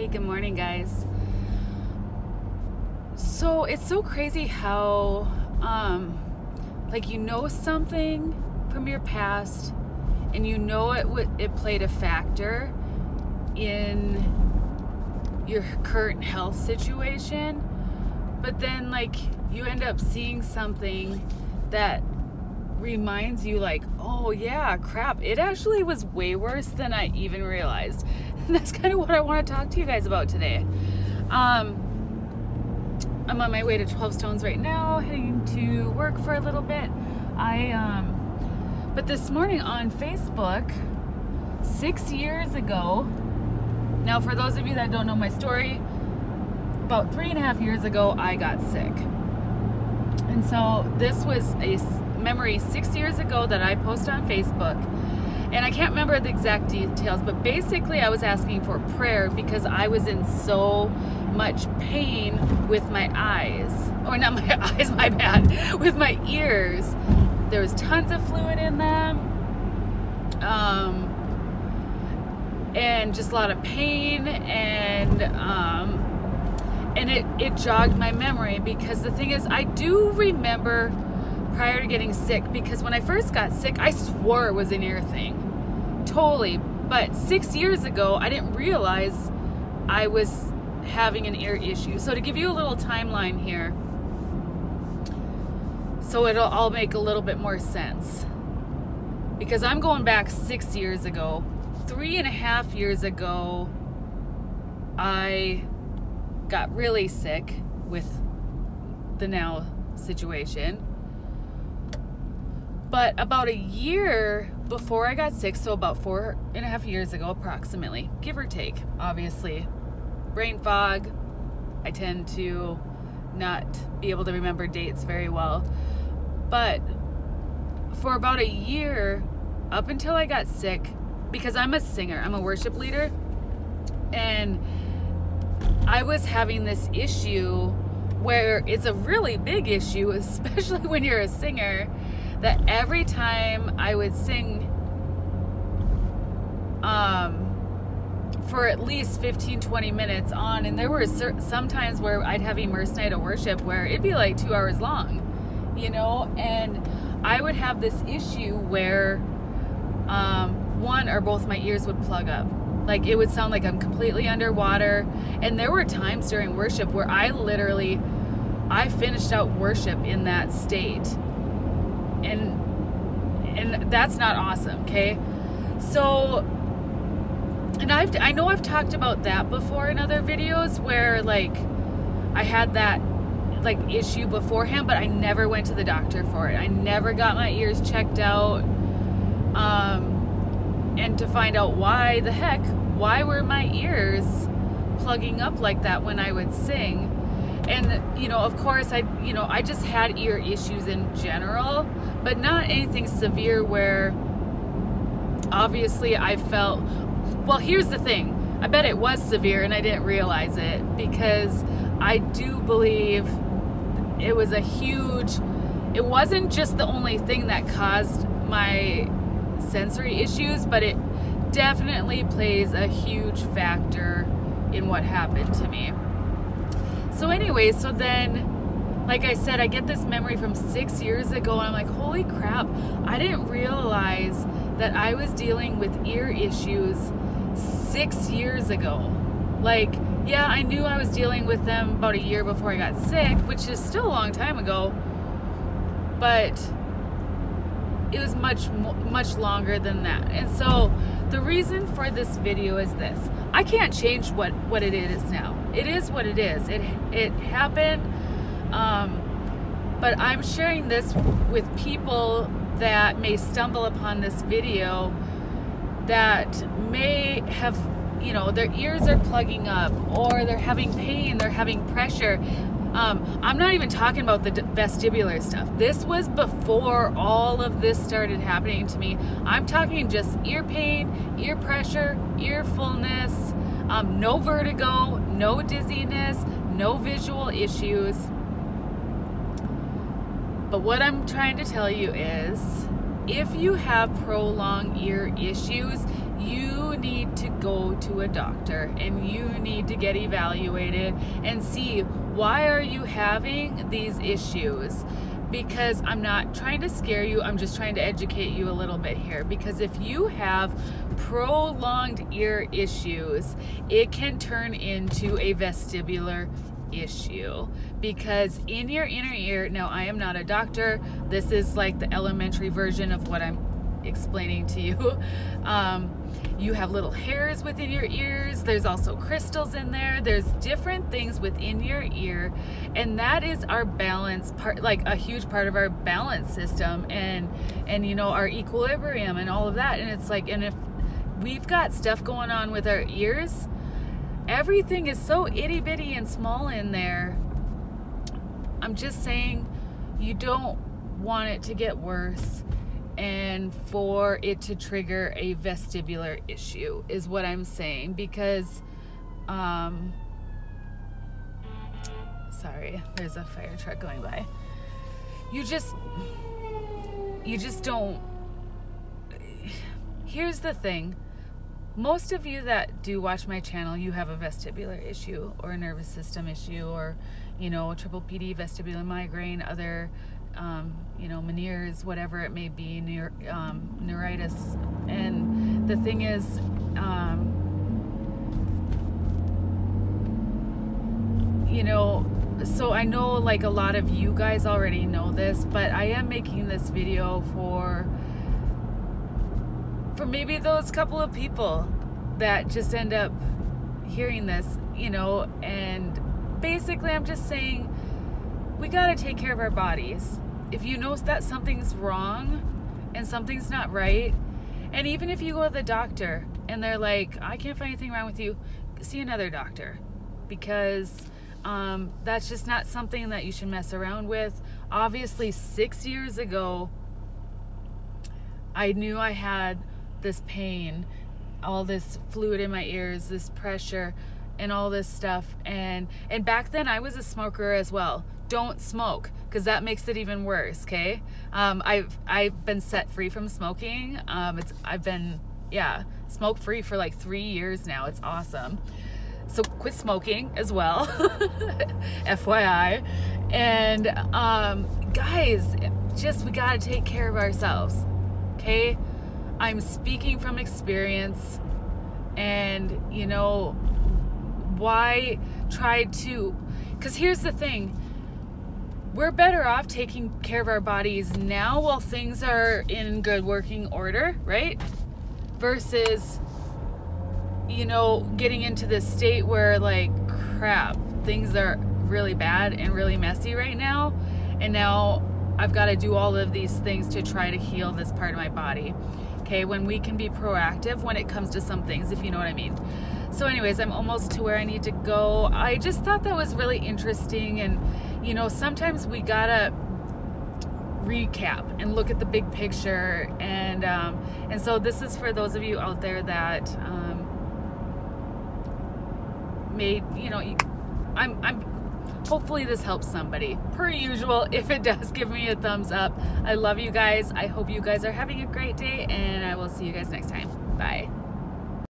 Hey, good morning, guys. So it's so crazy how, like, you know something from your past, and you know it played a factor in your current health situation, but then like you end up seeing something that reminds you like, oh yeah, crap, it actually was way worse than I even realized. And that's kind of what I want to talk to you guys about today. I'm on my way to 12 Stones right now, heading to work for a little bit. But this morning on Facebook, 6 years ago, now for those of you that don't know my story, about 3.5 years ago, I got sick. And so this was a memory 6 years ago that I posted on Facebook. And I can't remember the exact details, but basically I was asking for prayer because I was in so much pain with my eyes. Or not my eyes, my bad. With my ears. There was tons of fluid in them. And just a lot of pain, and it jogged my memory, because the thing is, I do remember prior to getting sick, because when I first got sick, I swore it was an ear thing. Totally. But 6 years ago, I didn't realize I was having an ear issue. So to give you a little timeline here, so it'll all make a little bit more sense, because I'm going back 6 years ago. 3.5 years ago, I got really sick with the now situation. But about a year before I got sick, so about 4.5 years ago approximately, give or take, obviously, brain fog, I tend to not be able to remember dates very well. But for about a year, up until I got sick, because I'm a singer, I'm a worship leader, and I was having this issue where it's a really big issue, especially when you're a singer, that every time I would sing for at least 15-20 minutes on, and there were some times where I'd have Immerse Night of Worship where it'd be like 2 hours long, you know, and I would have this issue where one or both my ears would plug up. Like, it would sound like I'm completely underwater. And there were times during worship where I finished out worship in that state. And that's not awesome, okay? So, and I know I've talked about that before in other videos, where like I had that like issue beforehand, but I never went to the doctor for it. I never got my ears checked out. And to find out why were my ears plugging up like that when I would sing. And, you know, of course, I just had ear issues in general, but not anything severe where obviously I felt, well, here's the thing. I bet it was severe and I didn't realize it, because I do believe it was it wasn't just the only thing that caused my sensory issues, but it definitely plays a huge factor in what happened to me. So anyway, so then, like I said, I get this memory from 6 years ago, and I'm like, holy crap, I didn't realize that I was dealing with ear issues 6 years ago. Like, yeah, I knew I was dealing with them about a year before I got sick, which is still a long time ago, but it was much longer than that. And so the reason for this video is this: I can't change what it is now. It is what it is. It happened, but I'm sharing this with people that may stumble upon this video that may have, you know, their ears are plugging up, or they're having pain, they're having pressure. I'm not even talking about the vestibular stuff. This was before all of this started happening to me. I'm talking just ear pain, ear pressure, ear fullness, no vertigo, no dizziness, no visual issues. But what I'm trying to tell you is, if you have prolonged ear issues, you need to go to a doctor and you need to get evaluated and see, why are you having these issues? Because I'm not trying to scare you, I'm just trying to educate you a little bit here. Because if you have prolonged ear issues, it can turn into a vestibular issue. Because in your inner ear, now I am not a doctor, this is like the elementary version of what I'm explaining to you. You have little hairs within your ears, there's also crystals in there, there's different things within your ear, and that is our balance part, like a huge part of our balance system, and you know, our equilibrium and all of that. And it's like, and if we've got stuff going on with our ears, everything is so itty bitty and small in there. I'm just saying, you don't want it to get worse and for it to trigger a vestibular issue is what I'm saying. Because sorry, there's a fire truck going by. You just don't. Here's the thing, most of you that do watch my channel, you have a vestibular issue or a nervous system issue, or you know, triple PD, vestibular migraine, other you know, Meniere's, whatever it may be, neuritis. And the thing is, you know, so I know like a lot of you guys already know this, but I am making this video for maybe those couple of people that just end up hearing this, you know. And basically I'm just saying, we got to take care of our bodies. If you know that something's wrong and something's not right, and even if you go to the doctor and they're like, I can't find anything wrong with you, see another doctor. Because that's just not something that you should mess around with. Obviously 6 years ago, I knew I had this pain, all this fluid in my ears, this pressure and all this stuff. And back then I was a smoker as well. Don't smoke, because that makes it even worse. Okay, I've been set free from smoking. I've been smoke free for like 3 years now. It's awesome. So quit smoking as well. FYI. And guys, just, we gotta take care of ourselves. Okay, I'm speaking from experience. And you know, why try to, because here's the thing, we're better off taking care of our bodies now while things are in good working order, right? Versus, you know, getting into this state where like, crap, things are really bad and really messy right now, and now I've got to do all of these things to try to heal this part of my body. Okay, when we can be proactive when it comes to some things, if you know what I mean. So anyways, I'm almost to where I need to go. I just thought that was really interesting, and you know, sometimes we gotta recap and look at the big picture, and so this is for those of you out there that made, you know, I'm hopefully this helps somebody. Per usual, if it does, give me a thumbs up. I love you guys. I hope you guys are having a great day, and I will see you guys next time. Bye.